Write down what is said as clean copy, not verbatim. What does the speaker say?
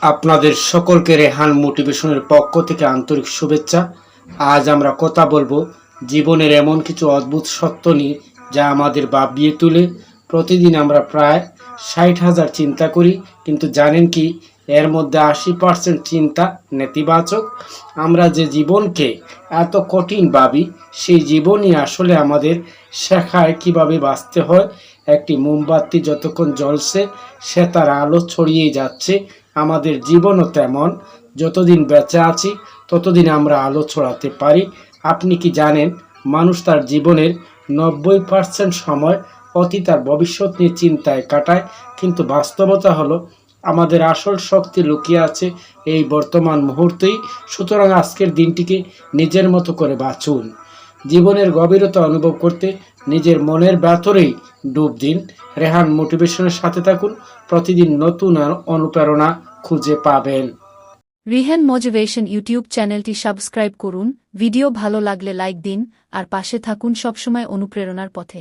আপনাদের সকলকে রেহান মোটিভেশনের পক্ষ থেকে আন্তরিক শুভেচ্ছা। আজ আমরা কথা বলবো জীবনের এমন কিছু অদ্ভুত সত্য নিয়ে যা আমাদের ভাবিয়ে তোলে। প্রতিদিন আমরা প্রায় 60,000 চিন্তা করি, কিন্তু জানেন কি এর মধ্যে 80% চিন্তা নেতিবাচক। আমরা যে জীবনকে এত কঠিন ভাবি, সেই জীবনই আসলে আমাদের শেখায় কিভাবে বাঁচতে হয়। একটি মোমবাতি যতক্ষণ জ্বলছে সে তার আলো ছড়িয়ে যাচ্ছে। আমাদের জীবনও তেমন, যতদিন বেঁচে আছি ততদিন আমরা আলো ছড়াতে পারি। আপনি কি জানেন মানুষ তার জীবনের 90% সময় অতীত আর ভবিষ্যৎ নিয়ে চিন্তায় কাটায়, কিন্তু বাস্তবতা হলো আমাদের আসল শক্তি লুকিয়ে আছে এই বর্তমান মুহূর্তেই। সুতরাং আজকের দিনটিকে নিজের মতো করে বাঁচুন। জীবনের গভীরতা অনুভব করতে নিজের মনের ভেতরেই ডুব দিন। রেহান মোটিভেশনের সাথে থাকুন, প্রতিদিন নতুন অনুপ্রেরণা খুঁজে পাবেন। রিহান মোটিভেশন ইউটিউব চ্যানেলটি সাবস্ক্রাইব করুন, ভিডিও ভালো লাগলে লাইক দিন, আর পাশে থাকুন সবসময় অনুপ্রেরণার পথে।